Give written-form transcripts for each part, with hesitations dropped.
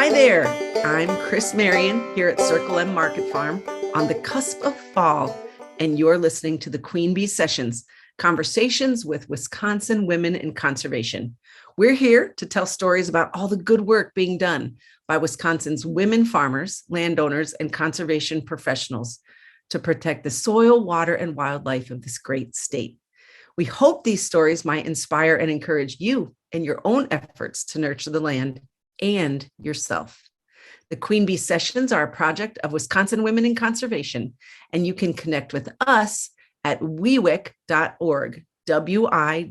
Hi there, I'm Chris Marion here at Circle M Market Farm on the cusp of fall, and you're listening to the Queen Bee Sessions, conversations with Wisconsin women in conservation. We're here to tell stories about all the good work being done by Wisconsin's women farmers, landowners, and conservation professionals to protect the soil, water, and wildlife of this great state. We hope these stories might inspire and encourage you in your own efforts to nurture the land and yourself. The Queen Bee Sessions are a project of Wisconsin Women in Conservation, and you can connect with us at wiwic.org, WIWIC.org,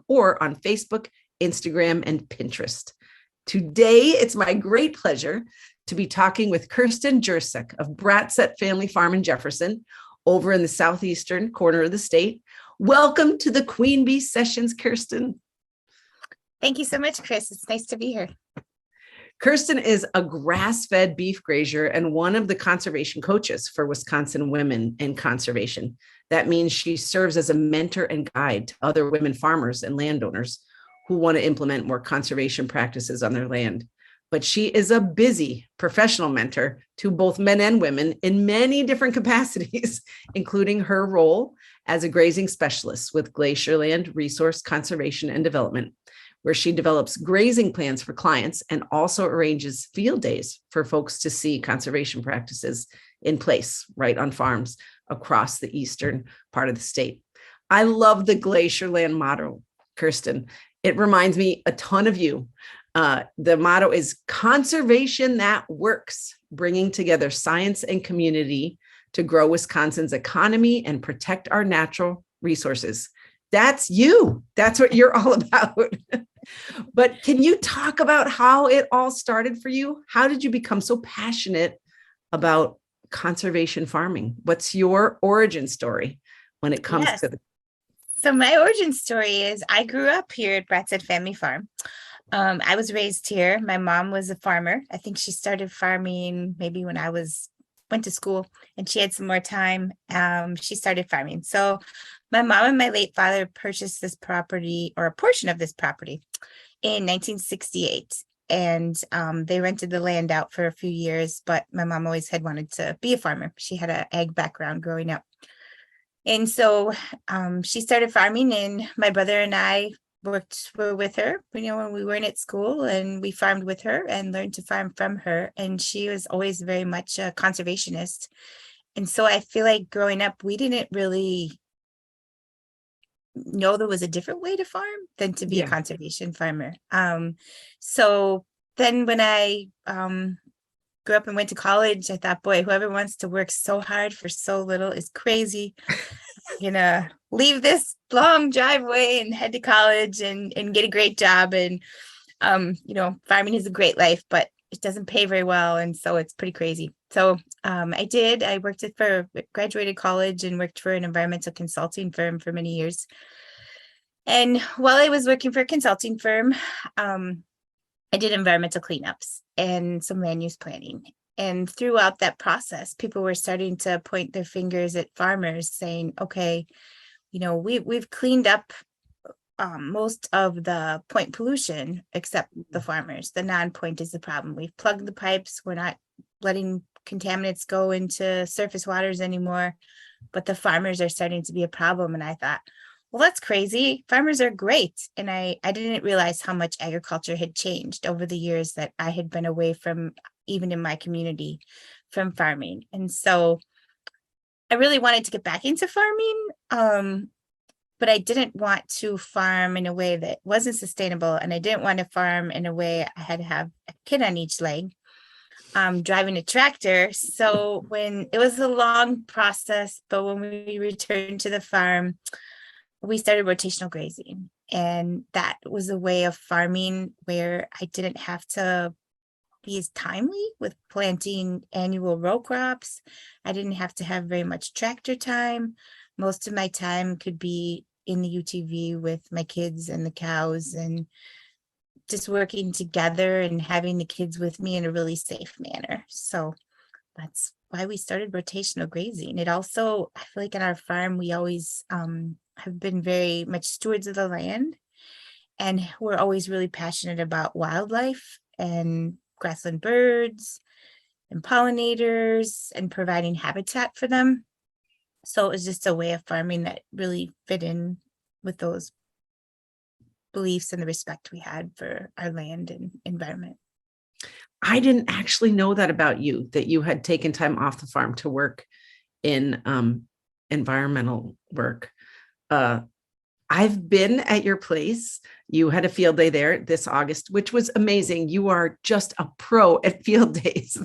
or on Facebook, Instagram, and Pinterest. Today, it's my great pleasure to be talking with Kirsten Jurcek of Bratset Family Farm in Jefferson, over in the southeastern corner of the state. Welcome to the Queen Bee Sessions, Kirsten. Thank you so much, Chris. It's nice to be here. Kirsten is a grass-fed beef grazier and one of the conservation coaches for Wisconsin Women in Conservation. That means she serves as a mentor and guide to other women farmers and landowners who want to implement more conservation practices on their land. But she is a busy professional mentor to both men and women in many different capacities, including her role as a grazing specialist with Glacierland Resource Conservation and Development, where she develops grazing plans for clients and also arranges field days for folks to see conservation practices in place right on farms across the eastern part of the state. I love the Glacierland motto, Kirsten. It reminds me a ton of you. The motto is conservation that works, bringing together science and community to grow Wisconsin's economy and protect our natural resources. That's you. That's what you're all about. But can you talk about how it all started for you? How did you become so passionate about conservation farming? What's your origin story when it comes to the... So my origin story is I grew up here at Bratset Family Farm. I was raised here. My mom was a farmer. I think she started farming maybe when I went to school and she had some more time. She started farming. So my mom and my late father purchased this property, or a portion of this property, in 1968. And they rented the land out for a few years, but my mom always had wanted to be a farmer. She had an ag background growing up. And so she started farming, and my brother and I were with her, when we weren't at school, and we farmed with her and learned to farm from her. And she was always very much a conservationist. And so I feel like growing up, we didn't really know there was a different way to farm than to be a conservation farmer. So then when I grew up and went to college, I thought, boy, whoever wants to work so hard for so little is crazy. Leave this long driveway and head to college and get a great job. And, farming is a great life, but it doesn't pay very well. And so it's pretty crazy. So I graduated college and worked for an environmental consulting firm for many years. And while I was working for a consulting firm, I did environmental cleanups and some land use planning. And throughout that process, people were starting to point their fingers at farmers saying, okay, we've cleaned up most of the point pollution, except the farmers. The non-point is the problem. We've plugged the pipes. We're not letting contaminants go into surface waters anymore, but the farmers are starting to be a problem. And I thought, well, that's crazy. Farmers are great. And I didn't realize how much agriculture had changed over the years that I had been away from, even in my community, from farming. And so I really wanted to get back into farming, but I didn't want to farm in a way that wasn't sustainable. And I didn't want to farm in a way I had to have a kid on each leg, driving a tractor. So when it was a long process, but when we returned to the farm, we started rotational grazing. And that was a way of farming where I didn't have to be as timely with planting annual row crops. I didn't have to have very much tractor time. Most of my time could be in the UTV with my kids and the cows, and just working together and having the kids with me in a really safe manner. So that's why we started rotational grazing. It also, I feel like on our farm, we always have been very much stewards of the land, and we're always really passionate about wildlife. and grassland birds and pollinators and providing habitat for them. So it was just a way of farming that really fit in with those beliefs and the respect we had for our land and environment. I didn't actually know that about you, that you had taken time off the farm to work in environmental work. I've been at your place. You had a field day there this August, which was amazing. You are just a pro at field days.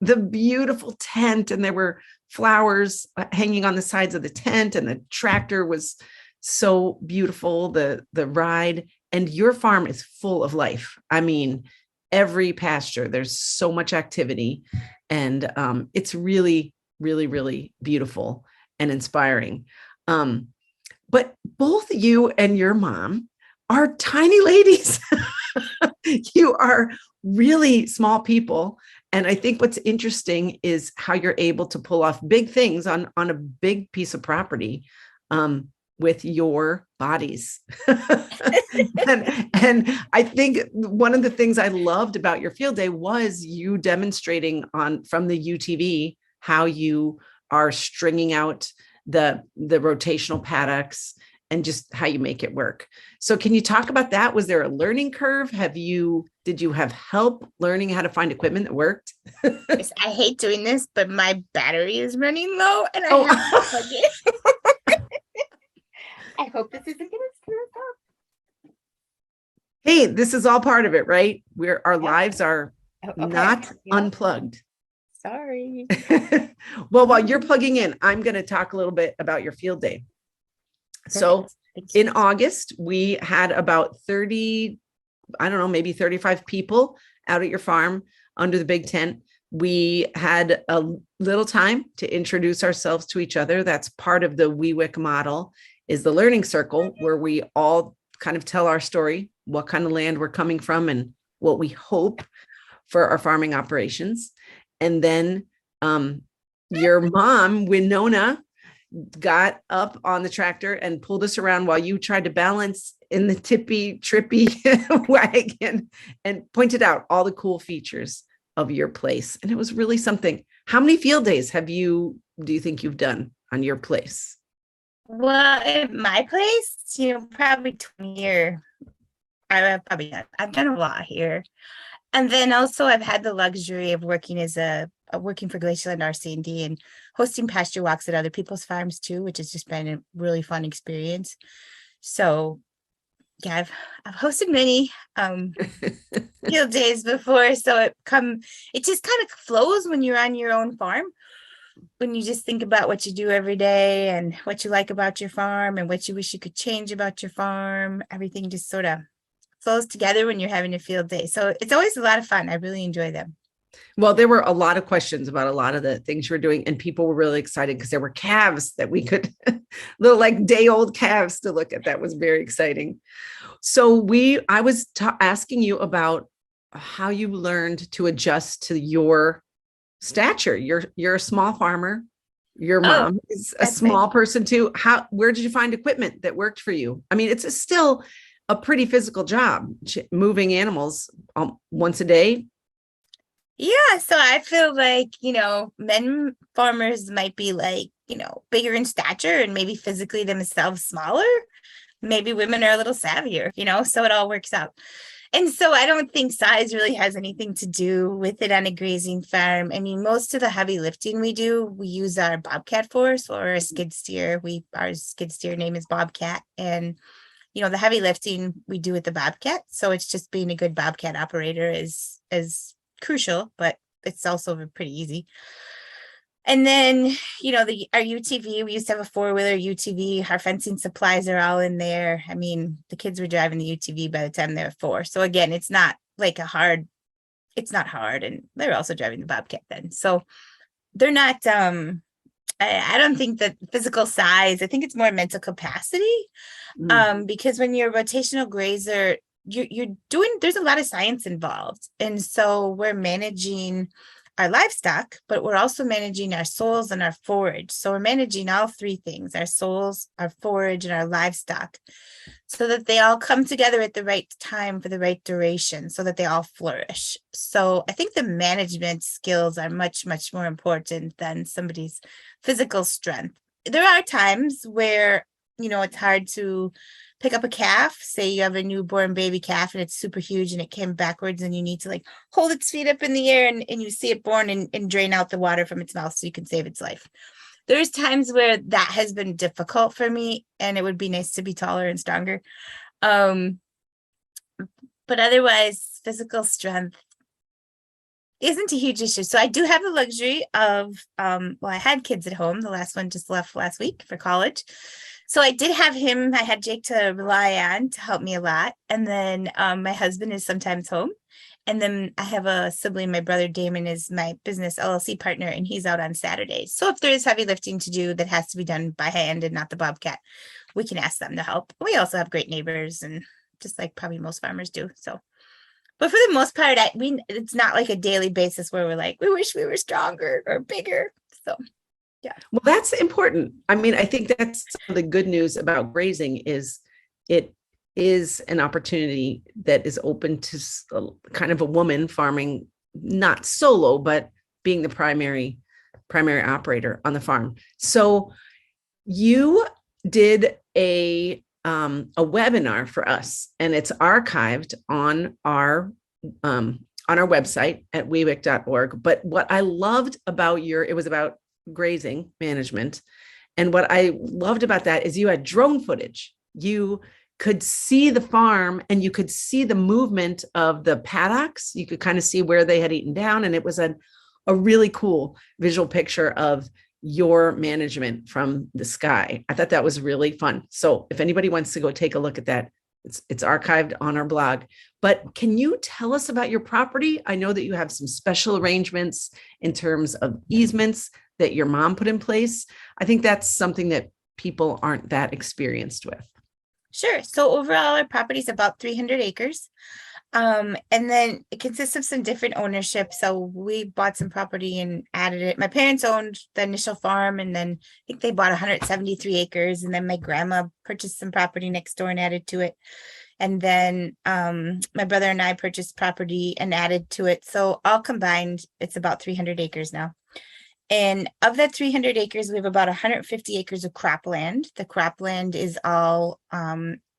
The beautiful tent, and there were flowers hanging on the sides of the tent, and the tractor was so beautiful, the ride. And your farm is full of life. I mean, every pasture, there's so much activity, and it's really, really, really beautiful and inspiring. But both you and your mom are tiny ladies. You are really small people. And I think what's interesting is how you're able to pull off big things on a big piece of property with your bodies. and I think one of the things I loved about your field day was you demonstrating from the UTV how you are stringing out the rotational paddocks and just how you make it work. So can you talk about that? Was there a learning curve? Did you have help learning how to find equipment that worked? Yes, I hate doing this, but my battery is running low and I have to plug it. I hope this isn't going to screw us up. Hey, this is all part of it, right? Our lives are not unplugged. Sorry. Well, while you're plugging in, I'm going to talk a little bit about your field day. Perfect. So in August, we had about 30, I don't know, maybe 35 people out at your farm under the big tent. We had a little time to introduce ourselves to each other. That's part of the WeWick model, is the learning circle, where we all kind of tell our story, what kind of land we're coming from and what we hope for our farming operations. And then your mom, Winona, got up on the tractor and pulled us around while you tried to balance in the trippy wagon and pointed out all the cool features of your place. And it was really something. How many field days do you think you've done on your place? Well, at my place, probably 20 years. I've done a lot here. And then also I've had the luxury of working working for Glacierland RC&D and hosting pasture walks at other people's farms too, which has just been a really fun experience. So yeah, I've hosted many field days before. So it just kind of flows when you're on your own farm, when you just think about what you do every day and what you like about your farm and what you wish you could change about your farm. Everything just sort of flows together when you're having a field day. So it's always a lot of fun. I really enjoy them. Well, there were a lot of questions about a lot of the things you were doing, and people were really excited because there were calves that we could, little like day-old calves to look at. That was very exciting. So I was asking you about how you learned to adjust to your stature. You're a small farmer. Your mom is a small person too. Where did you find equipment that worked for you? I mean, it's still a pretty physical job, moving animals once a day. Yeah, so I feel like, men farmers might be like, bigger in stature and maybe physically themselves smaller. Maybe women are a little savvier, so it all works out. And so I don't think size really has anything to do with it on a grazing farm. I mean, most of the heavy lifting we do, we use our Bobcat for, or a skid steer. Our skid steer name is Bobcat. And the heavy lifting we do with the Bobcat. So it's just being a good Bobcat operator is crucial, but it's also pretty easy. And then, our UTV, we used to have a 4-wheeler UTV. Our fencing supplies are all in there. I mean, the kids were driving the UTV by the time they were 4. So again, it's not hard. And they're also driving the Bobcat then. So they're not, I don't think that physical size, I think it's more mental capacity. Because when you're a rotational grazer, there's a lot of science involved. And so we're managing our livestock, but we're also managing our soils and our forage. So we're managing all three things, our soils, our forage, and our livestock, so that they all come together at the right time for the right duration, so that they all flourish. So I think the management skills are much, much more important than somebody's physical strength. There are times where, it's hard to pick up a calf. Say you have a newborn baby calf and it's super huge and it came backwards, and you need to hold its feet up in the air and you see it born and drain out the water from its mouth so you can save its life. There's times where that has been difficult for me, and it would be nice to be taller and stronger. But otherwise, physical strength isn't a huge issue. So I do have the luxury of, I had kids at home. The last one just left last week for college. So I did have him. I had Jake to rely on to help me a lot. And then my husband is sometimes home. And then I have a sibling, my brother Damon is my business LLC partner, and he's out on Saturdays. So if there is heavy lifting to do that has to be done by hand and not the Bobcat, we can ask them to help. We also have great neighbors, and just like probably most farmers do. So, but for the most part, it's not like a daily basis where we're like, we wish we were stronger or bigger. So, yeah. Well, that's important. I mean, I think that's some of the good news about grazing is it is an opportunity that is open to kind of a woman farming, not solo, but being the primary operator on the farm. So you did a webinar for us, and it's archived on our website at wewick.org. But what I loved about it was about grazing management. And what I loved about that is you had drone footage. You could see the farm and you could see the movement of the paddocks. You could kind of see where they had eaten down. And it was a really cool visual picture of your management from the sky. I thought that was really fun. So if anybody wants to go take a look at that, it's archived on our blog. But can you tell us about your property? I know that you have some special arrangements in terms of easements that your mom put in place. I think that's something that people aren't that experienced with. Sure. So overall, our property is about 300 acres. And then it consists of some different ownership. So we bought some property and added it. My parents owned the initial farm, and then I think they bought 173 acres. And then my grandma purchased some property next door and added to it. And then my brother and I purchased property and added to it. So all combined, it's about 300 acres now. And of that 300 acres, we have about 150 acres of cropland. The cropland is all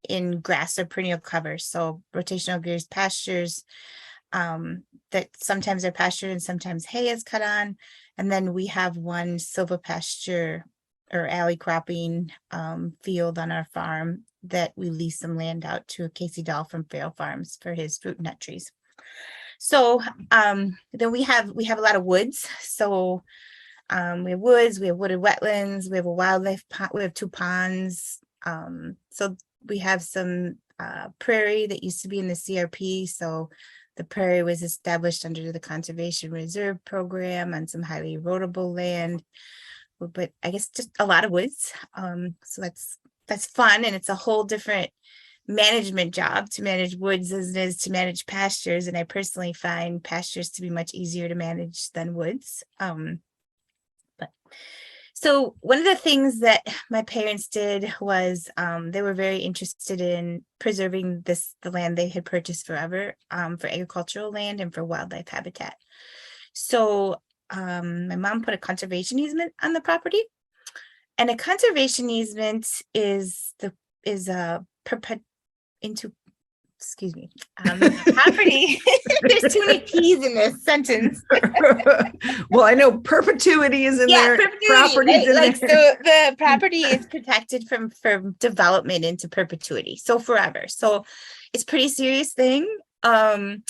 in grass or perennial cover. So rotational grazed pastures that sometimes are pastured and sometimes hay is cut on. And then we have one silvopasture or alley cropping field on our farm that we lease some land out to Casey Dahl from Farrell Farms for his fruit and nut trees. So then we have a lot of woods. So we have woods, we have wooded wetlands, we have a wildlife pond, we have 2 ponds. So we have some prairie that used to be in the CRP. So the prairie was established under the Conservation Reserve Program on some highly erodible land, but I guess just a lot of woods. So that's fun, and it's a whole different management job to manage woods as it is to manage pastures. And I personally find pastures to be much easier to manage than woods. So one of the things that my parents did was they were very interested in preserving the land they had purchased forever for agricultural land and for wildlife habitat. So my mom put a conservation easement on the property, and a conservation easement is a property. There's too many P's in this sentence. Well, I know perpetuity is in there. Property is in there. So the property is protected from development into perpetuity. So forever. So it's a pretty serious thing. But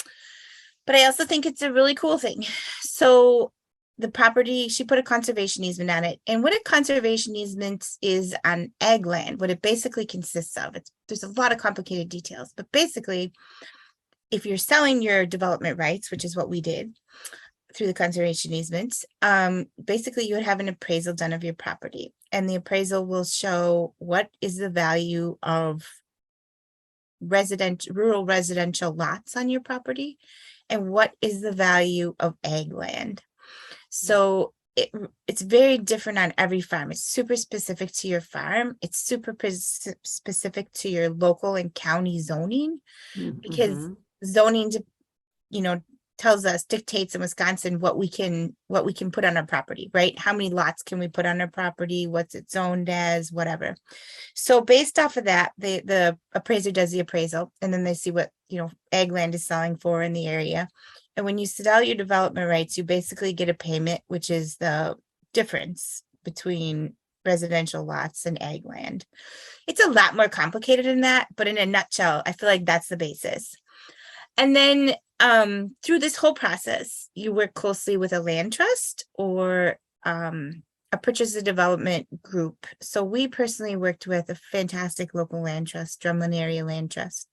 I also think it's a really cool thing. So the property, she put a conservation easement on it. And what a conservation easement is on ag land, what it basically consists of, there's a lot of complicated details, but basically, if you're selling your development rights, which is what we did through the conservation easements, basically you would have an appraisal done of your property, and the appraisal will show what is the value of rural residential lots on your property, and what is the value of ag land. So it's very different on every farm. It's super specific to your farm. It's super specific to your local and county zoning, because Mhm. zoning, you know, dictates in Wisconsin what we can put on our property, right? How many lots can we put on our property? What's it zoned as, whatever. So based off of that, the appraiser does the appraisal, and then they see what, ag land is selling for in the area. And when you sell your development rights, you basically get a payment, which is the difference between residential lots and ag land. It's a lot more complicated than that, but in a nutshell, I feel like that's the basis. And then through this whole process, you work closely with a land trust or a purchase and development group. So we personally worked with a fantastic local land trust, Drumlin Area Land Trust.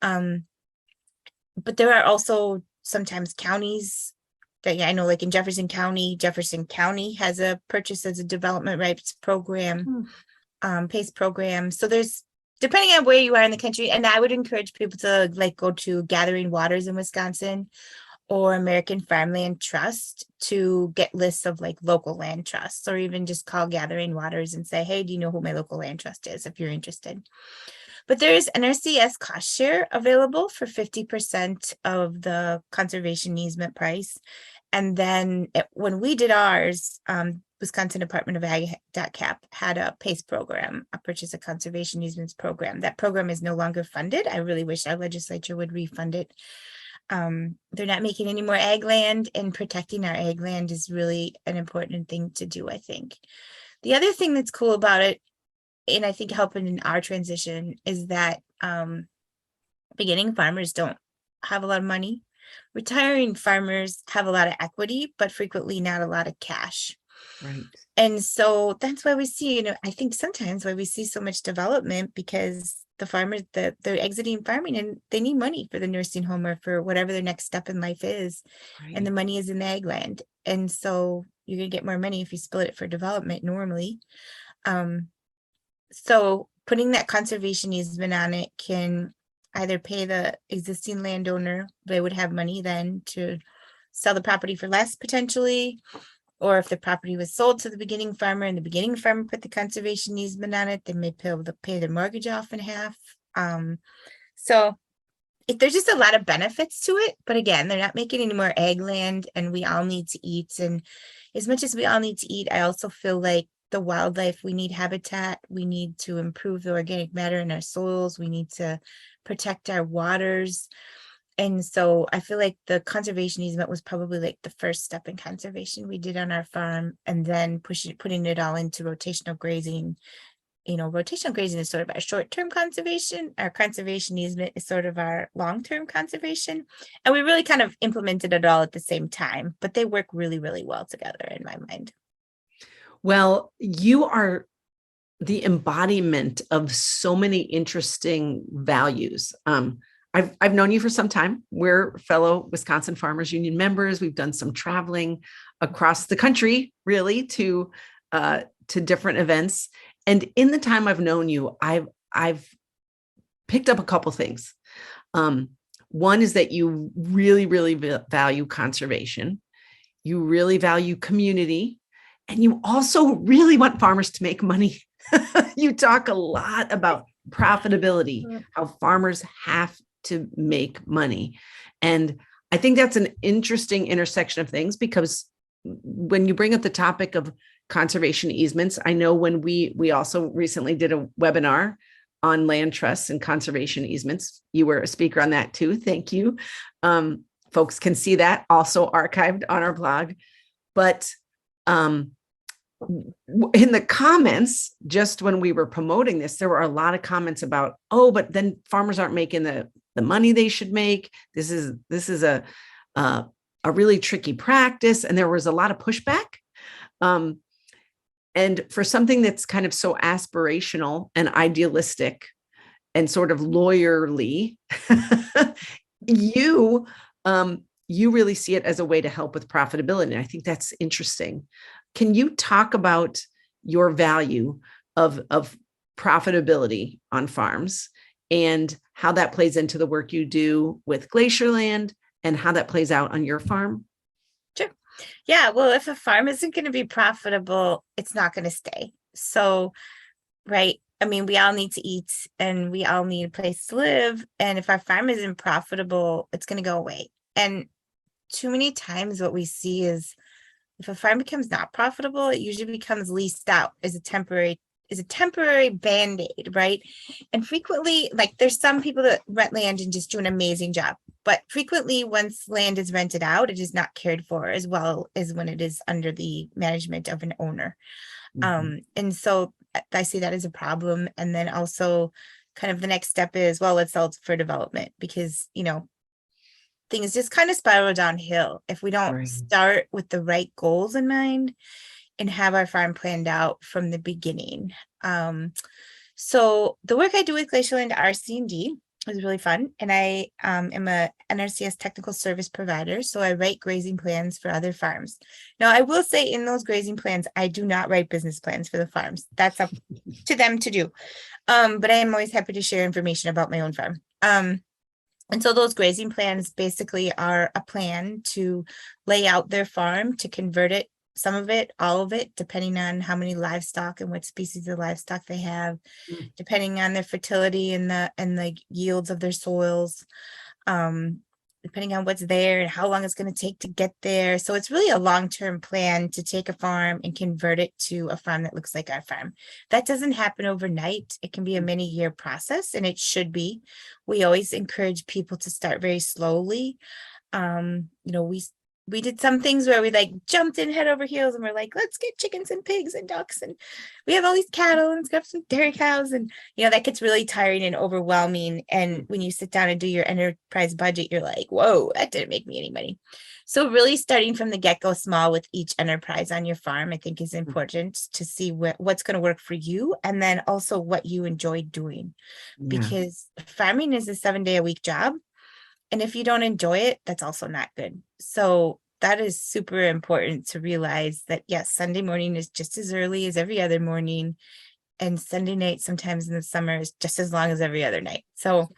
But there are also sometimes counties that, I know, like in Jefferson County has a purchase as a development rights program, PACE program. So there's, depending on where you are in the country, and I would encourage people to go to Gathering Waters in Wisconsin or American Farmland Trust to get lists of local land trusts, or even just call Gathering Waters and say, hey, do you know who my local land trust is, if you're interested. But there's NRCS cost share available for 50% of the conservation easement price. And then when we did ours, Wisconsin Department of Ag .cap had a PACE program, a purchase of conservation easements program. That program is no longer funded. I really wish our legislature would refund it. They're not making any more ag land, and protecting our ag land is really an important thing to do, I think. The other thing that's cool about it, and I think helping in our transition, is that beginning farmers don't have a lot of money. Retiring farmers have a lot of equity, but frequently not a lot of cash. Right. And so that's why we see, I think sometimes why we see so much development, because the farmers, they're exiting farming and they need money for the nursing home or for whatever their next step in life is. Right. And the money is in the ag land. And so you're going to get more money if you split it for development normally. So putting that conservation easement on it can either pay the existing landowner, they would have money then to sell the property for less potentially, or if the property was sold to the beginning farmer and the beginning farmer put the conservation easement on it, they may be able to pay their mortgage off in half. So there's just a lot of benefits to it, but again, they're not making any more ag land, and we all need to eat. And as much as we all need to eat, I also feel like the wildlife, we need habitat, we need to improve the organic matter in our soils, we need to protect our waters. And so I feel like the conservation easement was probably the first step in conservation we did on our farm, and then putting it all into rotational grazing. Rotational grazing is sort of our short-term conservation. Our conservation easement is sort of our long-term conservation. And we really kind of implemented it all at the same time, but they work really, really well together in my mind. Well, you are the embodiment of so many interesting values. I've known you for some time. We're fellow Wisconsin Farmers Union members. We've done some traveling across the country, really, to different events. And in the time I've known you, I've picked up a couple things. One is that you really, really value conservation. You really value community. And you also really want farmers to make money. You talk a lot about profitability, how farmers have to make money. And I think that's an interesting intersection of things, because when you bring up the topic of conservation easements, I know when we also recently did a webinar on land trusts and conservation easements. You were a speaker on that too. Thank you. Folks can see that also archived on our blog. But in the comments, just when we were promoting this, there were a lot of comments about, oh, but then farmers aren't making the money they should make. This is a really tricky practice. And there was a lot of pushback. And for something that's kind of so aspirational and idealistic and sort of lawyerly, you really see it as a way to help with profitability. And I think that's interesting. Can you talk about your value of profitability on farms and how that plays into the work you do with Glacier Land and how that plays out on your farm? Sure. Yeah, well, if a farm isn't going to be profitable, it's not going to stay. So, right. I mean, we all need to eat and we all need a place to live. And if our farm isn't profitable, it's going to go away. And too many times what we see is if a farm becomes not profitable, it usually becomes leased out as a temporary band-aid, right? And frequently, like there's some people that rent land and just do an amazing job. But frequently, once land is rented out, it is not cared for as well as when it is under the management of an owner. And so I see that as a problem. And then also kind of the next step is, well, let's sell it for development because, things just kind of spiral downhill if we don't Right. start with the right goals in mind and have our farm planned out from the beginning. So the work I do with Glacial RC&D is really fun. And I am a NRCS technical service provider. So I write grazing plans for other farms. Now, I will say in those grazing plans, I do not write business plans for the farms. That's up to them to do. But I am always happy to share information about my own farm. And so those grazing plans basically are a plan to lay out their farm, to convert it, some of it, all of it, depending on how many livestock and what species of livestock they have, depending on their fertility and the yields of their soils, depending on what's there and how long it's going to take to get there. So it's really a long-term plan to take a farm and convert it to a farm that looks like our farm. That doesn't happen overnight. It can be a many-year process, and it should be. We always encourage people to start very slowly. We did some things where we like jumped in head over heels and we're like, let's get chickens and pigs and ducks. And we have all these cattle and stuff, some dairy cows. And, that gets really tiring and overwhelming. And when you sit down and do your enterprise budget, you're like, whoa, that didn't make me any money. So really starting from the get-go small with each enterprise on your farm, I think is important to see what's going to work for you. And then also what you enjoy doing, because farming is a 7-day-a-week job. And if you don't enjoy it, that's also not good. So that is super important to realize that, yes, Sunday morning is just as early as every other morning. And Sunday night, sometimes in the summer, is just as long as every other night. So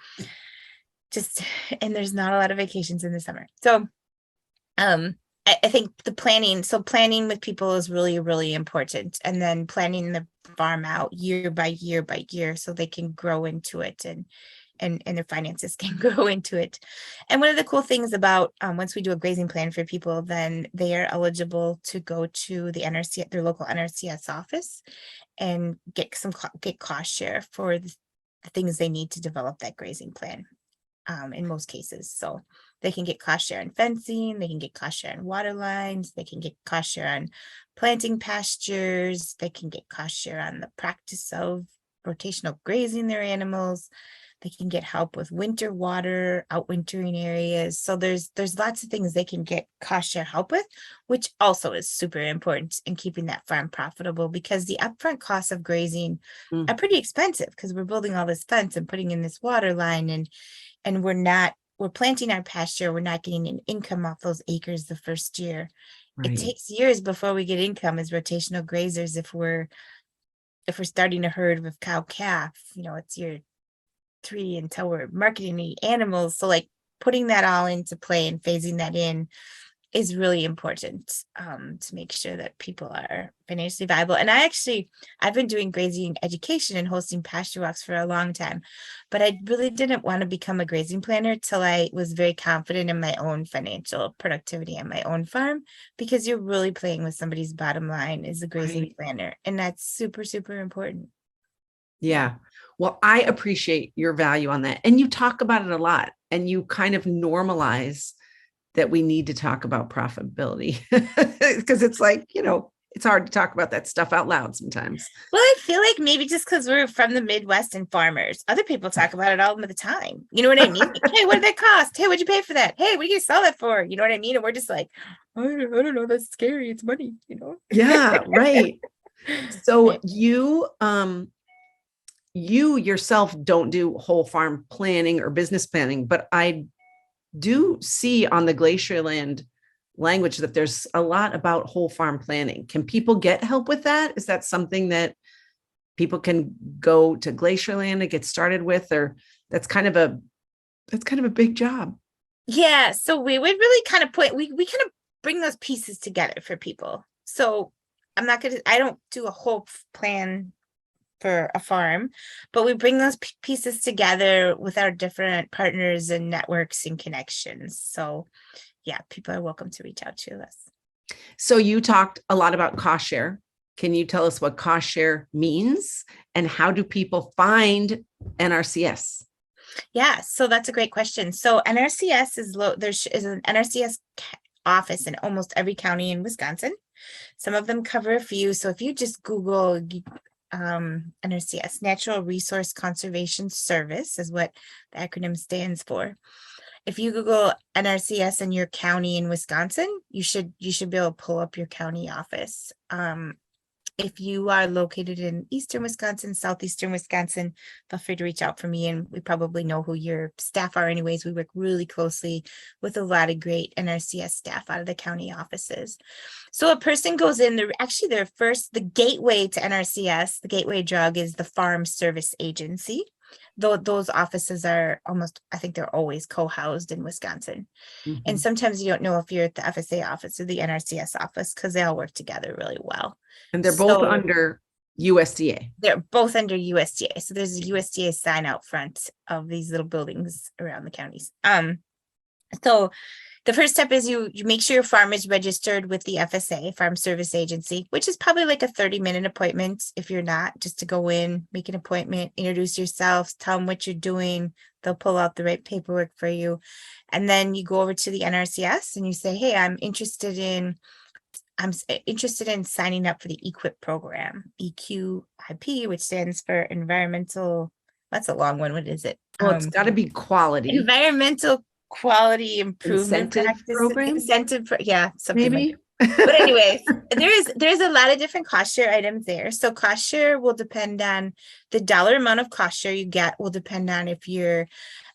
and there's not a lot of vacations in the summer. So I think planning with people is really, really important. And then planning the farm out year by year by year so they can grow into it and their finances can grow into it. And one of the cool things about once we do a grazing plan for people, then they are eligible to go to the NRC, their local NRCS office, and get cost share for the things they need to develop that grazing plan. In most cases, so they can get cost share on fencing, they can get cost share on water lines, they can get cost share on planting pastures, they can get cost share on the practice of rotational grazing their animals. They can get help with winter water, outwintering areas. So there's lots of things they can get cost share help with, which also is super important in keeping that farm profitable, because the upfront costs of grazing are pretty expensive because we're building all this fence and putting in this water line, and we're planting our pasture. We're not getting an income off those acres the first year. Right. It takes years before we get income as rotational grazers. If we're starting a herd with cow calf, it's year 3 until we're marketing the animals. So like putting that all into play and phasing that in is really important to make sure that people are financially viable. And I've been doing grazing education and hosting pasture walks for a long time, but I really didn't want to become a grazing planner till I was very confident in my own financial productivity on my own farm, because you're really playing with somebody's bottom line as a grazing planner. And that's super, super important. Yeah. Well, I appreciate your value on that. And you talk about it a lot, and you kind of normalize that we need to talk about profitability, because it's like, it's hard to talk about that stuff out loud sometimes. Well, I feel like maybe just because we're from the Midwest and farmers, other people talk about it all the time. You know what I mean? Like, hey, what did that cost? Hey, what'd you pay for that? Hey, what are you sell that for? You know what I mean? And we're just like, I don't know. That's scary. It's money, Yeah, right. So you yourself don't do whole farm planning or business planning, but I do see on the glacier land language that there's a lot about whole farm planning. Can people get help with that? Is that something that people can go to glacier land and get started with, or that's kind of a big job? Yeah. So we would really kind of we kind of bring those pieces together for people. So I don't do a whole plan for a farm, but we bring those pieces together with our different partners and networks and connections. So yeah, people are welcome to reach out to us. So you talked a lot about cost share. Can you tell us what cost share means and how do people find NRCS? Yeah, so that's a great question. So NRCS is an NRCS office in almost every county in Wisconsin. Some of them cover a few. So if you just Google NRCS, Natural Resource Conservation Service is what the acronym stands for. If you Google NRCS in your county in Wisconsin, you should be able to pull up your county office. If you are located in eastern Wisconsin, southeastern Wisconsin, feel free to reach out for me, and we probably know who your staff are anyways. We work really closely with a lot of great NRCS staff out of the county offices. So a person goes in, the gateway to NRCS, the gateway drug is the Farm Service Agency. Those offices are I think they're always co-housed in Wisconsin. Mm-hmm. And sometimes you don't know if you're at the FSA office or the NRCS office because they all work together really well. And they're both under USDA. They're both under USDA. So there's a USDA sign out front of these little buildings around the counties. So the first step is you make sure your farm is registered with the FSA, Farm Service Agency, which is probably like a 30-minute appointment. If you're not, just to go in, make an appointment, introduce yourself, tell them what you're doing. They'll pull out the right paperwork for you. And then you go over to the NRCS and you say, hey, I'm interested in signing up for the EQIP program, EQIP, which stands for environmental. That's a long one. What is it? Well, it's got to be quality. Environmental Quality Improvement Program. Something maybe. Like but anyways, there's a lot of different cost share items there. So cost share will depend on the dollar amount of cost share you get. Will depend on if you're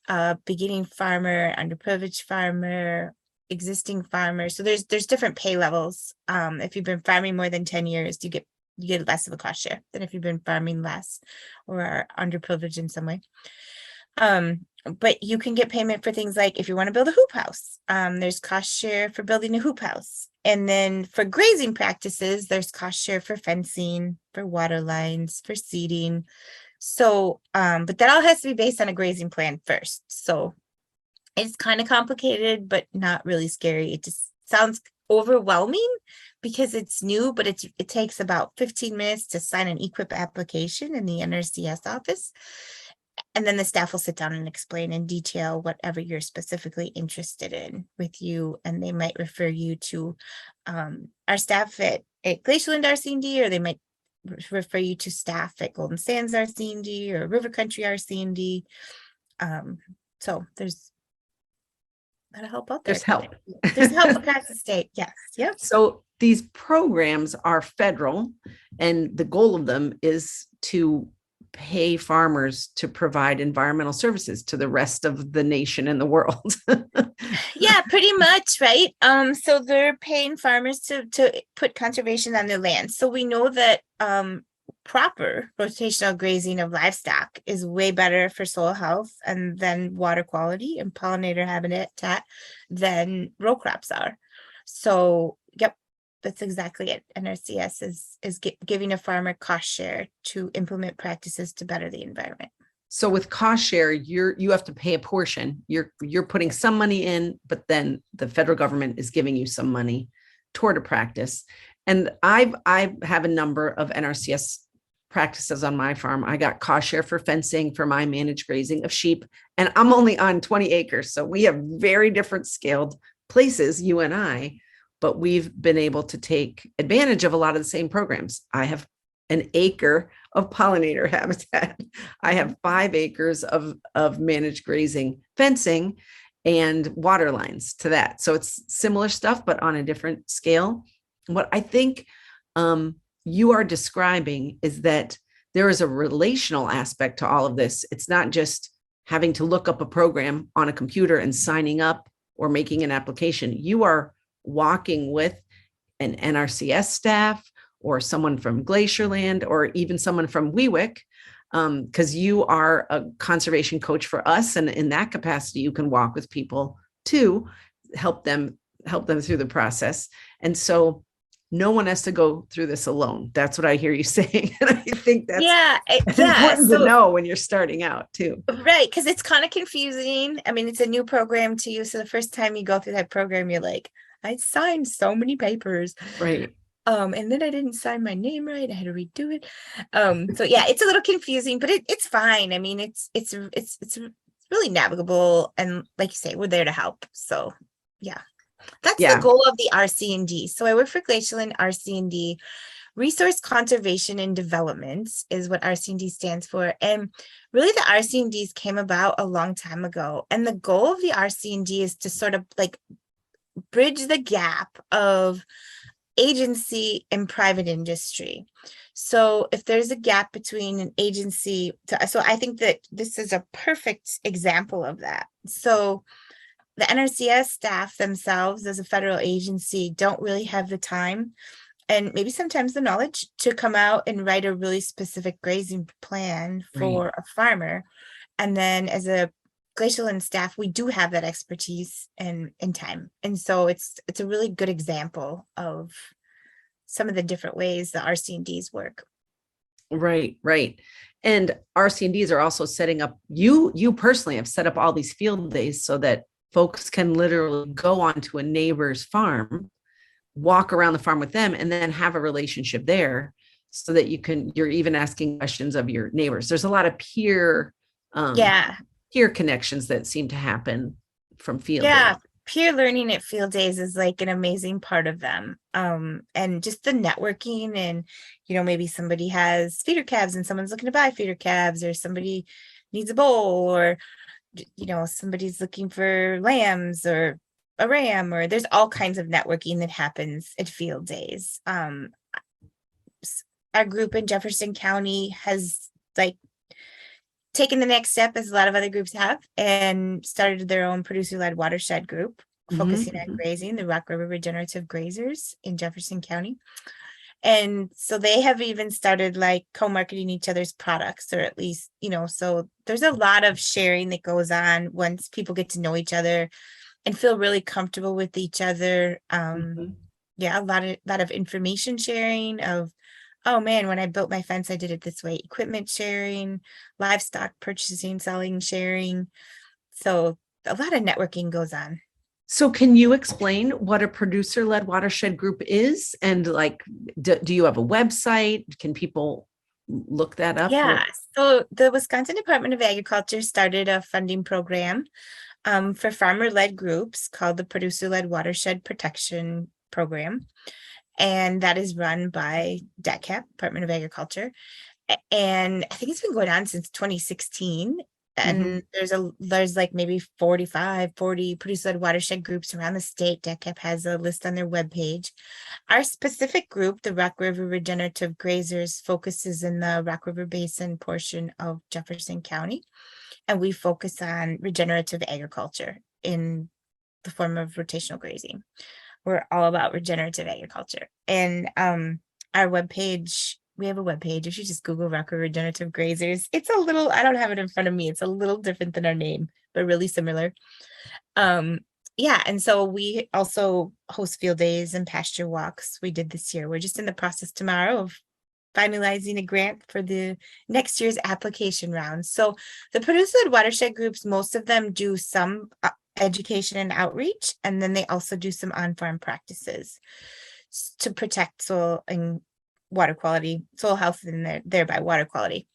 a beginning farmer, underprivileged farmer, existing farmer. So there's different pay levels. If you've been farming more than 10 years, you get less of a cost share than if you've been farming less or are underprivileged in some way. But you can get payment for things like if you want to build a hoop house, there's cost share for building a hoop house. And then for grazing practices, there's cost share for fencing, for water lines, for seeding. So, but that all has to be based on a grazing plan first. So it's kind of complicated, but not really scary. It just sounds overwhelming because it's new, but it takes about 15 minutes to sign an EQIP application in the NRCS office. And then the staff will sit down and explain in detail whatever you're specifically interested in with you. And they might refer you to our staff at Glacierland RC&D, or they might refer you to staff at Golden Sands RC&D or River Country RC&D. So there's a lot of help out there. There's help. There's help across the state. Yes. Yep. So these programs are federal, and the goal of them is to pay farmers to provide environmental services to the rest of the nation and the world. Yeah, pretty much, right? So they're paying farmers to put conservation on their land. So we know that proper rotational grazing of livestock is way better for soil health and then water quality and pollinator habitat than row crops are. So, yep. That's exactly it. NRCS is giving a farmer cost share to implement practices to better the environment. So with cost share, you have to pay a portion. You're putting some money in, but then the federal government is giving you some money toward a practice. And I have a number of NRCS practices on my farm. I got cost share for fencing for my managed grazing of sheep, and I'm only on 20 acres. So we have very different scaled places, you and I. But we've been able to take advantage of a lot of the same programs. I have an acre of pollinator habitat. I have 5 acres of managed grazing fencing and water lines to that. So it's similar stuff, but on a different scale. What I think you are describing is that there is a relational aspect to all of this. It's not just having to look up a program on a computer and signing up or making an application. You are walking with an NRCS staff or someone from Glacierland or even someone from WeWick, because you are a conservation coach for us. And in that capacity, you can walk with people to help them help them through the process. And so no one has to go through this alone. That's what I hear you saying. And I think that's important to know when you're starting out too. Right. Because it's kind of confusing. I mean, it's a new program to you. So the first time you go through that program, you're like, I signed so many papers. Right. And then I didn't sign my name right. I had to redo it. So yeah, it's a little confusing, but it's fine. I mean, it's really navigable. And like you say, we're there to help. So yeah. That's the goal of the RC&D. So I work for Glacial and RC&D. Resource Conservation and Development is what RC&D stands for. And really the RC&Ds came about a long time ago. And the goal of the RC&D is to sort of like bridge the gap of agency and private industry. So if there's a gap between an agency, so I think that this is a perfect example of that. So the NRCS staff themselves as a federal agency don't really have the time and maybe sometimes the knowledge to come out and write a really specific grazing plan for a farmer. And then as a Glacial and staff, we do have that expertise and time. And so it's a really good example of some of the different ways the RC&Ds work. Right. And RC&Ds are also setting up, you personally have set up all these field days so that folks can literally go onto a neighbor's farm, walk around the farm with them, and then have a relationship there so that you're even asking questions of your neighbors. There's a lot of peer connections that seem to happen from field days. Peer learning at field days is like an amazing part of them. And just the networking and, maybe somebody has feeder calves and someone's looking to buy feeder calves, or somebody needs a bull, or somebody's looking for lambs or a ram, or there's all kinds of networking that happens at field days. Our group in Jefferson County has taken the next step, as a lot of other groups have, and started their own producer-led watershed group focusing on grazing, the Rock River Regenerative Grazers in Jefferson County. And so they have even started co-marketing each other's products, or at least, so there's a lot of sharing that goes on once people get to know each other and feel really comfortable with each other. A lot of information sharing of, oh man, when I built my fence, I did it this way. Equipment sharing, livestock purchasing, selling, sharing. So a lot of networking goes on. So can you explain what a producer-led watershed group is? And do you have a website? Can people look that up? Yeah. So the Wisconsin Department of Agriculture started a funding program for farmer-led groups called the Producer-Led Watershed Protection Program. And that is run by DATCAP, Department of Agriculture. And I think it's been going on since 2016. And there's maybe 40 producer-led watershed groups around the state. DATCAP has a list on their webpage. Our specific group, the Rock River Regenerative Grazers, focuses in the Rock River Basin portion of Jefferson County. And we focus on regenerative agriculture in the form of rotational grazing. We're all about regenerative agriculture. And our webpage, we have a webpage. If you just Google Rock River Regenerative Grazers, it's a little, I don't have it in front of me. It's a little different than our name, but really similar. And so we also host field days and pasture walks. We did this year. We're just in the process tomorrow of finalizing a grant for the next year's application round. So the producer-led watershed groups, most of them do some education and outreach, and then they also do some on-farm practices to protect soil and water quality, soil health, and thereby water quality.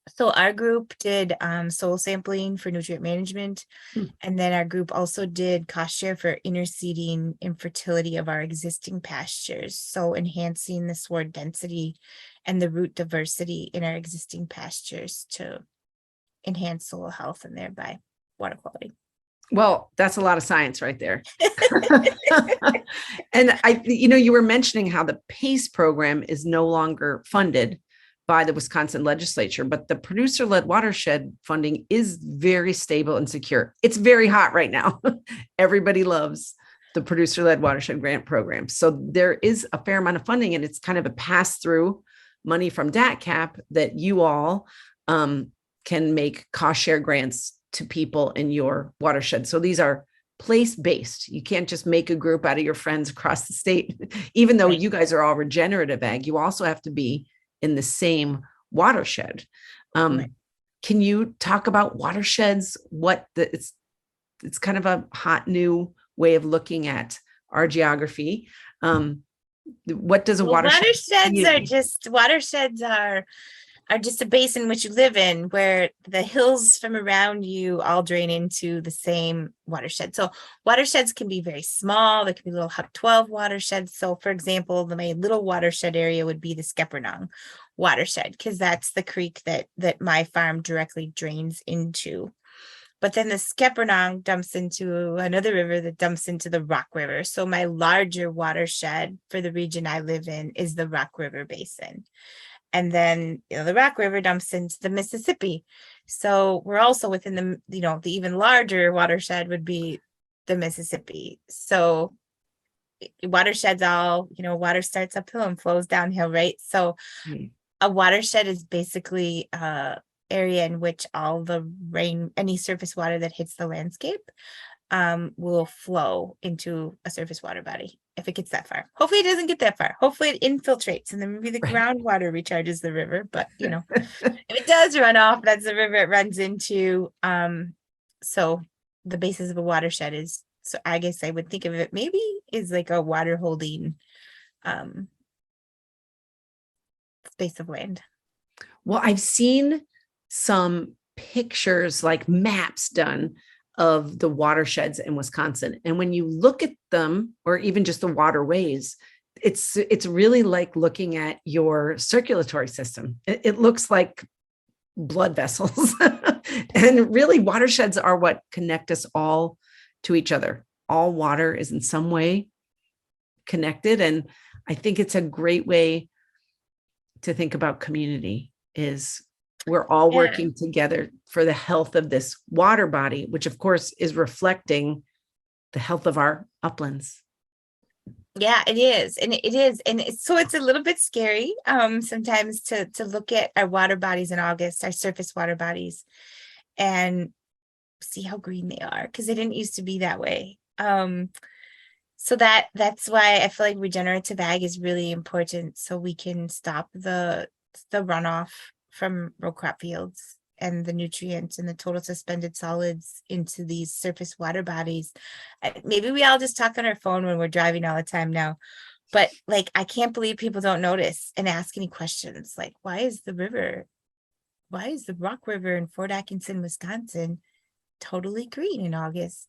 So our group did soil sampling for nutrient management. And then our group also did cost share for interseeding and fertility of our existing pastures. So enhancing the sward density and the root diversity in our existing pastures to enhance soil health and thereby water quality. Well, that's a lot of science right there. And you were mentioning how the PACE program is no longer funded by the Wisconsin legislature, but the producer-led watershed funding is very stable and secure. It's very hot right now. Everybody loves the producer-led watershed grant program. So there is a fair amount of funding, and it's kind of a pass-through money from DATCAP that you all can make cost share grants to people in your watershed. So these are place-based. You can't just make a group out of your friends across the state. Even though you guys are all regenerative ag, you also have to be in the same watershed. Can you talk about watersheds? It's kind of a hot new way of looking at our geography. What does a watershed? Watersheds are just a basin in which you live in, where the hills from around you all drain into the same watershed. So watersheds can be very small. They can be little Hub 12 watersheds. So for example, my little watershed area would be the Skeppernong watershed, because that's the creek that my farm directly drains into. But then the Skeppernong dumps into another river that dumps into the Rock River. So my larger watershed for the region I live in is the Rock River Basin. And then, the Rock River dumps into the Mississippi. So we're also within the even larger watershed would be the Mississippi. So watersheds water starts uphill and flows downhill, right? So a watershed is basically area in which all the rain, any surface water that hits the landscape will flow into a surface water body if it gets that far. Hopefully it doesn't get that far. Hopefully it infiltrates and then maybe the groundwater recharges the river. But if it does run off, that's the river it runs into. So the basis of a watershed is, so I guess I would think of it maybe is like a water holding space of land. Well, I've seen some pictures, like maps done of the watersheds in Wisconsin. And when you look at them, or even just the waterways, it's really like looking at your circulatory system. It looks like blood vessels. And really, watersheds are what connect us all to each other. All water is in some way connected. And I think it's a great way to think about community, is we're all working together for the health of this water body, which of course is reflecting the health of our uplands. Yeah, it is. And it is. And so it's a little bit scary sometimes to look at our water bodies in August, our surface water bodies, and see how green they are, because they didn't used to be that way. So that's why I feel like regenerative ag is really important, so we can stop the runoff from row crop fields and the nutrients and the total suspended solids into these surface water bodies. Maybe we all just talk on our phone when we're driving all the time now, but like, I can't believe people don't notice and ask any questions. Like, why is the Rock River in Fort Atkinson, Wisconsin, totally green in August?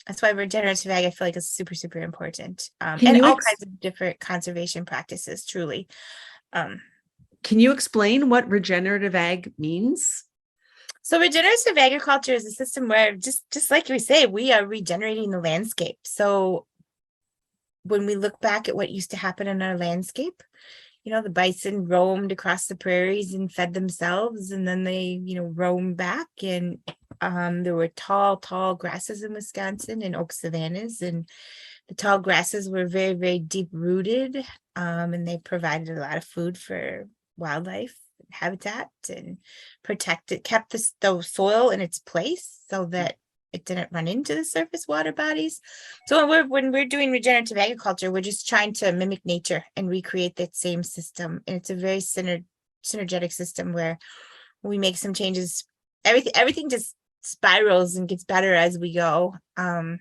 That's why regenerative ag, I feel like, is super, super important. And all kinds of different conservation practices, truly. Can you explain what regenerative ag means? So regenerative agriculture is a system where, just like we say, we are regenerating the landscape. So when we look back at what used to happen in our landscape, the bison roamed across the prairies and fed themselves, and then they, roamed back, and there were tall grasses in Wisconsin and oak savannas, and the tall grasses were very, very deep rooted, and they provided a lot of food for wildlife habitat and kept the soil in its place so that it didn't run into the surface water bodies. So when we're doing regenerative agriculture, we're just trying to mimic nature and recreate that same system. And it's a very synergetic system where we make some changes. Everything just spirals and gets better as we go. And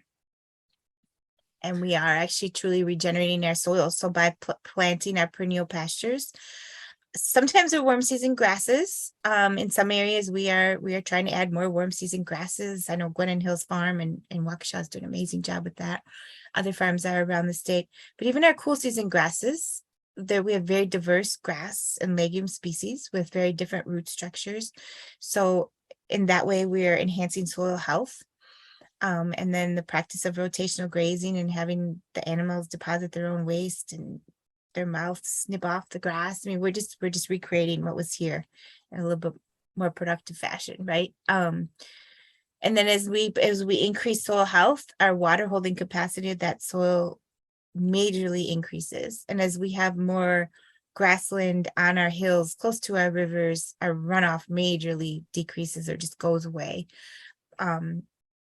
we are actually truly regenerating our soil. So by planting our perennial pastures, sometimes with warm season grasses, in some areas we are trying to add more warm season grasses. I know Gwinnett Hills Farm and Waukesha is doing an amazing job with that. Other farms are around the state, but even our cool season grasses, there we have very diverse grass and legume species with very different root structures. So in that way, we are enhancing soil health. And then the practice of rotational grazing and having the animals deposit their own waste and their mouths snip off the grass. I mean, we're just recreating what was here in a little bit more productive fashion, right? And then as we increase soil health, our water holding capacity of that soil majorly increases. And as we have more grassland on our hills, close to our rivers, our runoff majorly decreases or just goes away.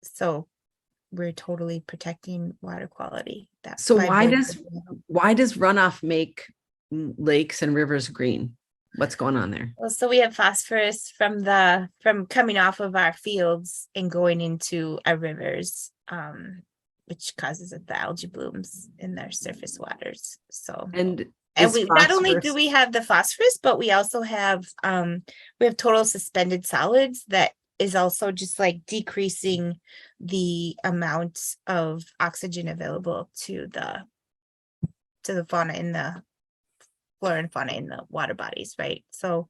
So we're totally protecting water quality. So why does runoff make lakes and rivers green? What's going on there? Well, so we have phosphorus from coming off of our fields and going into our rivers, which causes the algae blooms in their surface waters. So and we not only do we have the phosphorus, but we also have we have total suspended solids that is also just like decreasing the amount of oxygen available to the fauna in the flora and fauna in the water bodies, right? So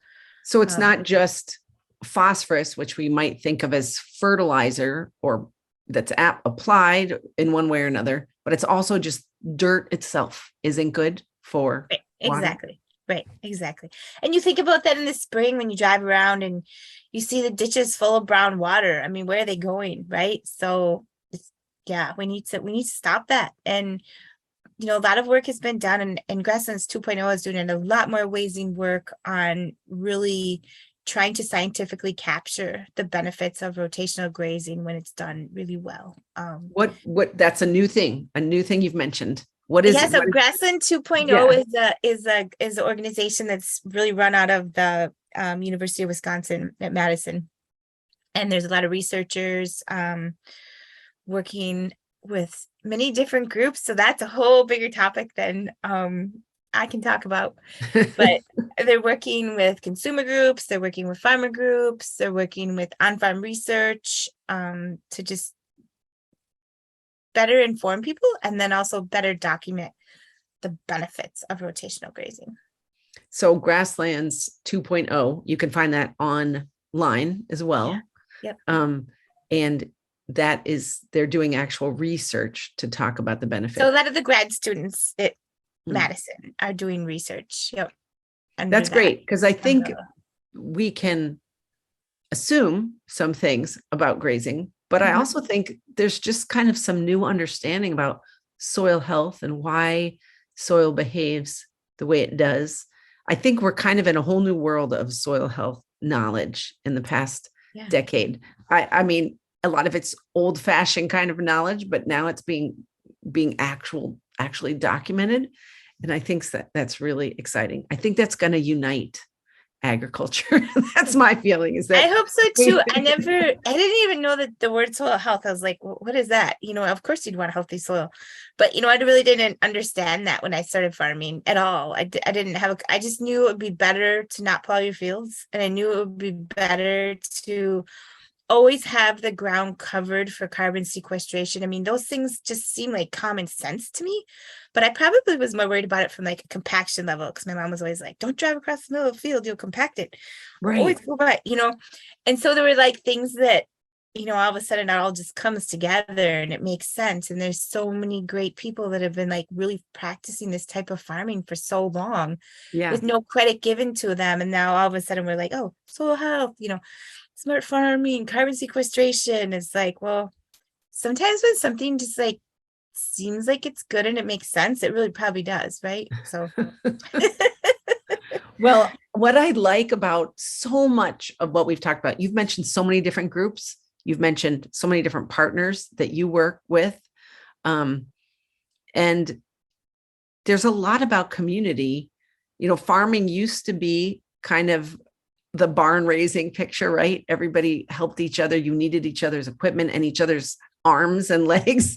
it's not just phosphorus, which we might think of as fertilizer or that's applied in one way or another, but it's also just dirt itself isn't good for exactly water. Right, exactly. And you think about that in the spring when you drive around and you see the ditches full of brown water. I mean, where are they going, right? So we need to stop that. And a lot of work has been done, and Grasslands 2.0 is doing a lot more amazing work on really trying to scientifically capture the benefits of rotational grazing when it's done really well. What that's a new thing you've mentioned. What is so Grassland 2.0 is an organization that's really run out of the University of Wisconsin at Madison, and there's a lot of researchers working with many different groups. So that's a whole bigger topic than I can talk about. But they're working with consumer groups, they're working with farmer groups, they're working with on-farm research to just better inform people and then also better document the benefits of rotational grazing. So Grasslands 2.0, you can find that online as well. Yeah. Yep. And they're doing actual research to talk about the benefits. So a lot of the grad students at Madison are doing research. Yep. That's great, because I think we can assume some things about grazing, but I also think there's just kind of some new understanding about soil health and why soil behaves the way it does. I think we're kind of in a whole new world of soil health knowledge in the past decade. I mean, a lot of it's old-fashioned kind of knowledge, but now it's being actually documented. And I think that's really exciting. I think that's going to unite agriculture. That's my feeling. Is that I hope so too. I didn't even know that the word soil health. I was like, well, what is that? Of course you'd want a healthy soil, but I really didn't understand that when I started farming at all. I just knew it would be better to not plow your fields. And I knew it would be better to always have the ground covered for carbon sequestration. I mean, those things just seem like common sense to me, but I probably was more worried about it from like a compaction level, because my mom was always like, don't drive across the middle of the field, you'll compact it. Right. Always go by, and so there were like things that, all of a sudden it all just comes together and it makes sense. And there's so many great people that have been like really practicing this type of farming for so long with no credit given to them. And now all of a sudden we're like, oh, soil health, smart farming, carbon sequestration. It's like, well, sometimes when something just like seems like it's good and it makes sense, it really probably does, right? So well, what I like about so much of what we've talked about, you've mentioned so many different groups, you've mentioned so many different partners that you work with, and there's a lot about community. Farming used to be kind of the barn raising picture, right? Everybody helped each other. You needed each other's equipment and each other's arms and legs.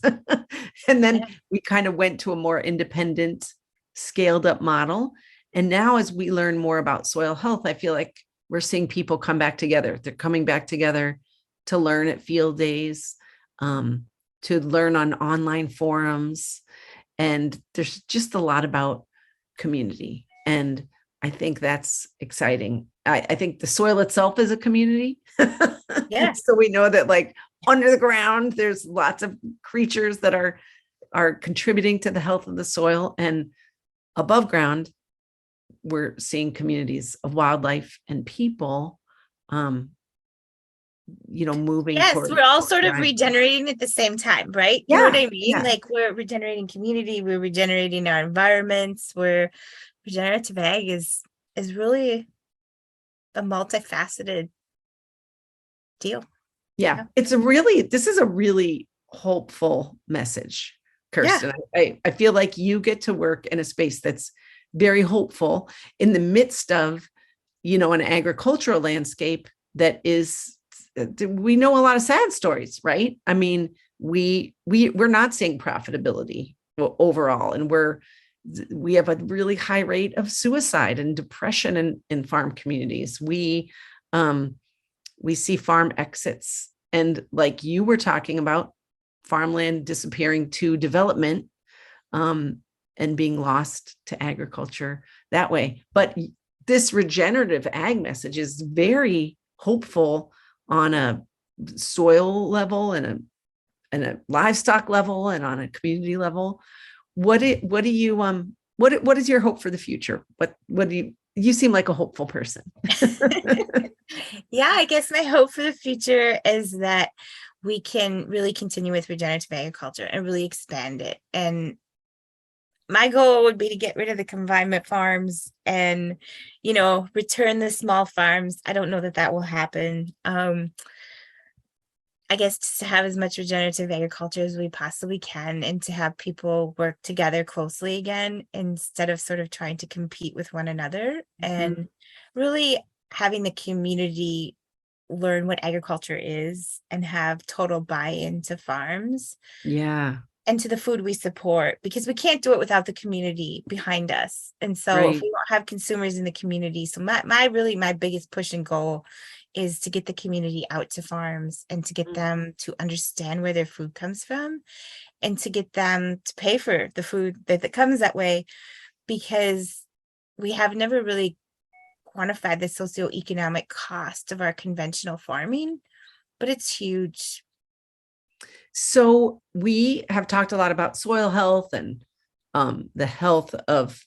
And then we kind of went to a more independent, scaled up model. And now as we learn more about soil health, I feel like we're seeing people come back together. They're coming back together to learn at field days, to learn on online forums. And there's just a lot about community. And I think that's exciting. I think the soil itself is a community. Yeah. So we know that like under the ground, there's lots of creatures that are contributing to the health of the soil, and above ground, we're seeing communities of wildlife and people, moving. Yes, we're all sort of regenerating at the same time, right? You know what I mean? Yeah. Like we're regenerating community, we're regenerating our environments, we're regenerative ag is really a multifaceted deal. Yeah, this is a really hopeful message, Yeah. Kirsten. I feel like you get to work in a space that's very hopeful in the midst of, an agricultural landscape that is, we know a lot of sad stories, right? I mean, we're not seeing profitability overall, and we have a really high rate of suicide and depression in farm communities. We see farm exits, and like you were talking about, farmland disappearing to development, and being lost to agriculture that way. But this regenerative ag message is very hopeful on a soil level and a livestock level and on a community level. What do you what is your hope for the future? What do you seem like a hopeful person? Yeah, I guess my hope for the future is that we can really continue with regenerative agriculture and really expand it. And my goal would be to get rid of the confinement farms and, return the small farms. I don't know that will happen. I guess just to have as much regenerative agriculture as we possibly can, and to have people work together closely again instead of sort of trying to compete with one another, and really having the community learn what agriculture is and have total buy-in to farms Yeah. and to the food we support, because we can't do it without the community behind us. And so Right. if we don't have consumers in the community, so my biggest push and goal is to get the community out to farms and to get them to understand where their food comes from, and to get them to pay for the food that comes that way, because we have never really quantified the socioeconomic cost of our conventional farming, but it's huge. So we have talked a lot about soil health and the health of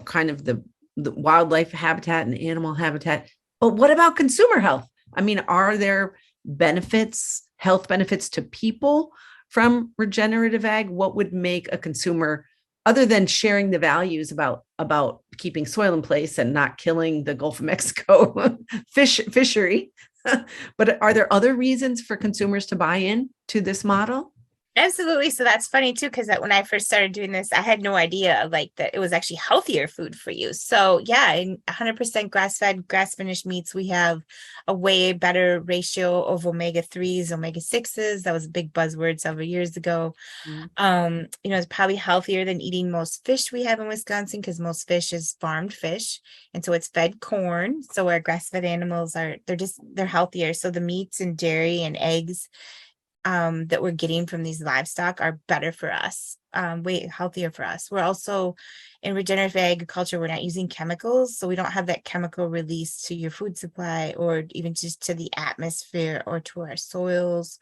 kind of the wildlife habitat and animal habitat. But what about consumer health? I mean, are there health benefits to people from regenerative ag? What would make a consumer, other than sharing the values about keeping soil in place and not killing the Gulf of Mexico fishery? But are there other reasons for consumers to buy in to this model? Absolutely. So that's funny too, because when I first started doing this, I had no idea like that it was actually healthier food for you. So yeah, in 100% grass-fed, grass-finished meats, we have a way better ratio of omega-3s, omega-6s. That was a big buzzword several years ago. It's probably healthier than eating most fish we have in Wisconsin, because most fish is farmed fish, and so it's fed corn. So our grass-fed animals they're healthier. So the meats and dairy and eggs that we're getting from these livestock are better for us, way healthier for us. We're also in regenerative agriculture, we're not using chemicals, so we don't have that chemical release to your food supply or even just to the atmosphere or to our soils.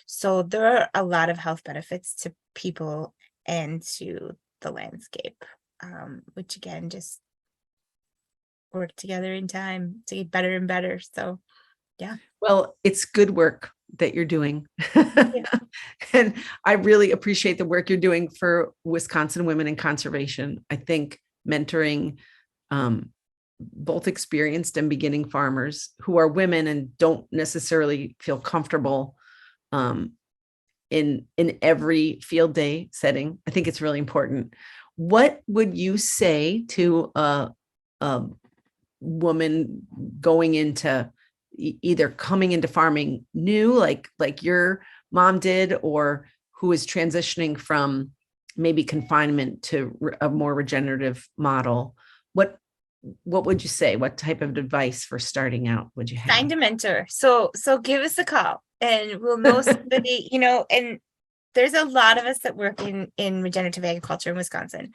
So there are a lot of health benefits to people and to the landscape, which again just work together in time to get better and better. So yeah. Well, it's good work that you're doing. And I really appreciate the work you're doing for Wisconsin women in conservation. I think mentoring both experienced and beginning farmers who are women and don't necessarily feel comfortable in every field day setting, I think it's really important. What would you say to a woman going into either coming into farming new, like your mom did, or who is transitioning from maybe confinement to a more regenerative model? What would you say? What type of advice for starting out would you have? Find a mentor. So give us a call and we'll know somebody, and there's a lot of us that work in regenerative agriculture in Wisconsin.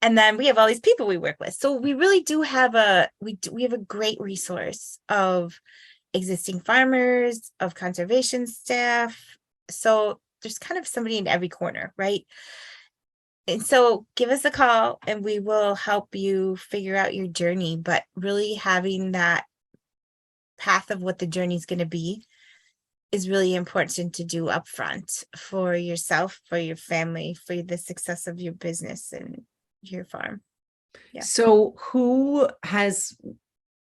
And then we have all these people we work with. So we really do have we have a great resource of existing farmers, of conservation staff. So there's kind of somebody in every corner, right? And so give us a call and we will help you figure out your journey, but really having that path of what the journey is going to be is really important to do upfront for yourself, for your family, for the success of your business and your farm. Yeah. So who has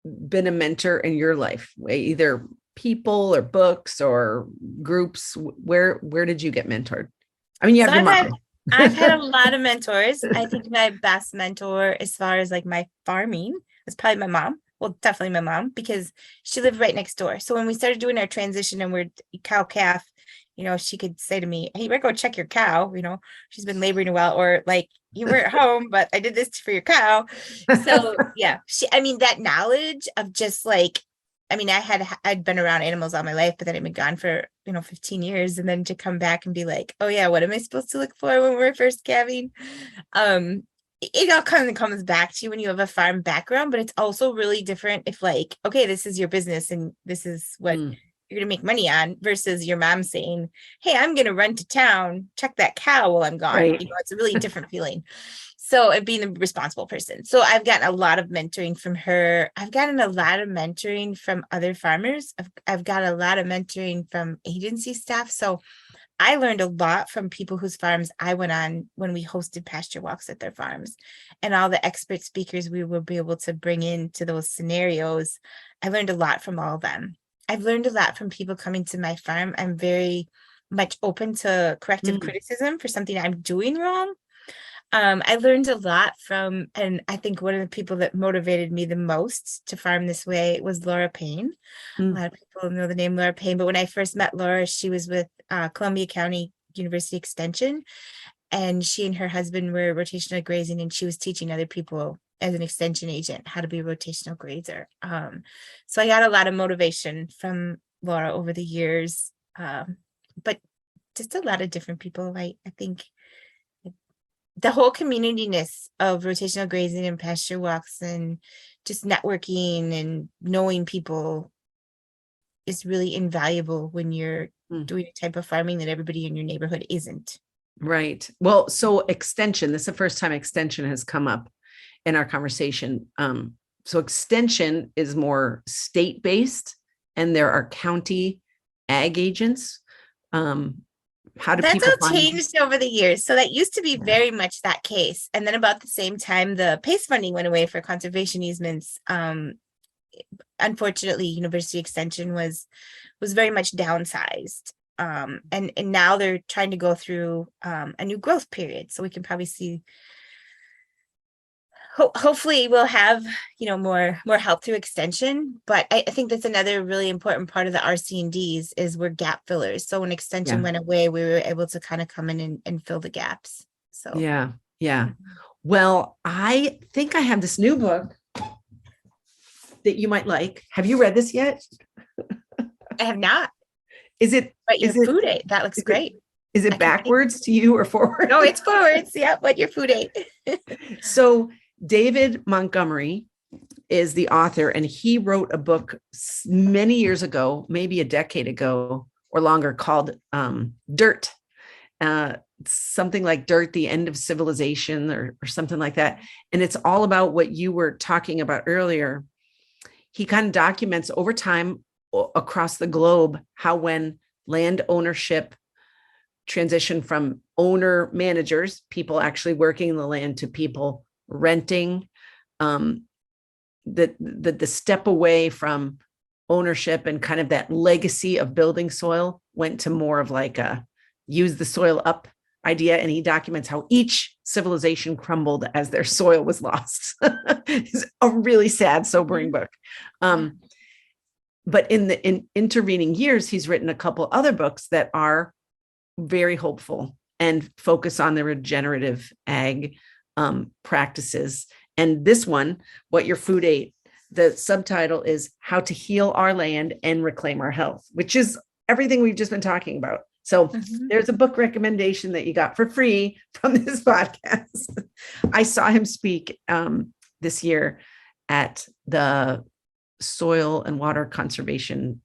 been a mentor in your life, either people or books or groups? Where did you get mentored? I mean, you So have your mom. I've had a lot of mentors. I think my best mentor as far as like my farming was probably my mom. Well, definitely my mom, because she lived right next door. So when we started doing our transition and we're cow calf, she could say to me, "Hey, you better go check your cow. She's been laboring a while," or like, "You were at home, but I did this for your cow." So yeah, that knowledge of just like, I'd been around animals all my life, but then I'd been gone for 15 years, and then to come back and be like, "Oh yeah, what am I supposed to look for when we're first calving?" It all kind of comes back to you when you have a farm background, but it's also really different if like, okay, this is your business and this is what you're gonna make money on, versus your mom saying, "Hey, I'm gonna run to town, check that cow while I'm gone." Right. It's a really different feeling. So and being the responsible person. So I've gotten a lot of mentoring from her. I've gotten a lot of mentoring from other farmers. I've got a lot of mentoring from agency staff. So I learned a lot from people whose farms I went on when we hosted pasture walks at their farms, and all the expert speakers we will be able to bring into those scenarios. I learned a lot from all of them. I've learned a lot from people coming to my farm. I'm very much open to corrective criticism for something I'm doing wrong. I learned a lot from, and I think one of the people that motivated me the most to farm this way was Laura Payne. A lot of people know the name Laura Payne, but when I first met Laura, she was with Columbia County University Extension, and she and her husband were rotational grazing, and she was teaching other people as an extension agent how to be a rotational grazer. So I got a lot of motivation from Laura over the years, but just a lot of different people. I think the whole community-ness of rotational grazing and pasture walks and just networking and knowing people is really invaluable when you're doing a type of farming that everybody in your neighborhood isn't. Right. Well, so extension, this is the first time extension has come up in our conversation. So extension is more state-based, and there are county ag agents. How do That's people all find? changed over the years. So that used to be very much that case. And then about the same time, the PACE funding went away for conservation easements. Unfortunately, University Extension was very much downsized. And now they're trying to go through a new growth period. So we can probably see, hopefully we'll have, more help through extension. But I think that's another really important part of the RC&Ds is we're gap fillers. So when extension went away, we were able to kind of come in and fill the gaps. So yeah. Well, I think I have this new book that you might like. Have you read this yet? I have not. Is it? But your food aid, that looks great. Is it backwards to you or forward? No, it's forwards. Yeah, but your food aid. So David Montgomery is the author, and he wrote a book many years ago, maybe a decade ago or longer, called Dirt. Something like Dirt, the End of Civilization, or something like that. And it's all about what you were talking about earlier. He kind of documents over time across the globe how when land ownership transitioned from owner managers, people actually working the land, to people renting, the step away from ownership and kind of that legacy of building soil went to more of like a use the soil up idea. And he documents how each civilization crumbled as their soil was lost. It's a really sad, sobering book. But in intervening years, he's written a couple other books that are very hopeful and focus on the regenerative ag practices. And this one, What Your Food Ate, the subtitle is How to Heal Our Land and Reclaim Our Health, which is everything we've just been talking about. So there's a book recommendation that you got for free from this podcast. I saw him speak this year at the Soil and Water Conservation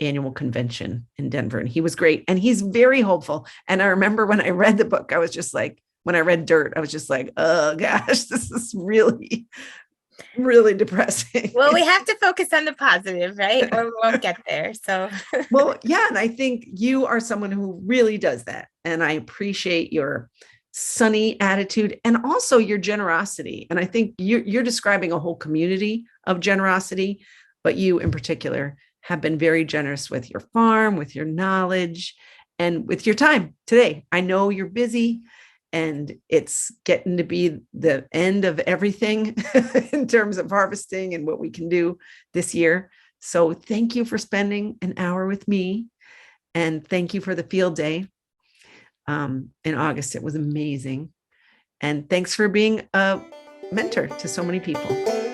annual convention in Denver. And he was great. And he's very hopeful. And I remember when I read the book, I was just like, when I read Dirt, I was just like, oh gosh, this is really, really depressing. Well, we have to focus on the positive, right? Or we won't get there. So, well, yeah. And I think you are someone who really does that. And I appreciate your sunny attitude, and also your generosity. And I think you're describing a whole community of generosity, but you in particular have been very generous with your farm, with your knowledge, and with your time today. I know you're busy and it's getting to be the end of everything in terms of harvesting and what we can do this year. So thank you for spending an hour with me. And thank you for the field day in August. It was amazing. And thanks for being a mentor to so many people.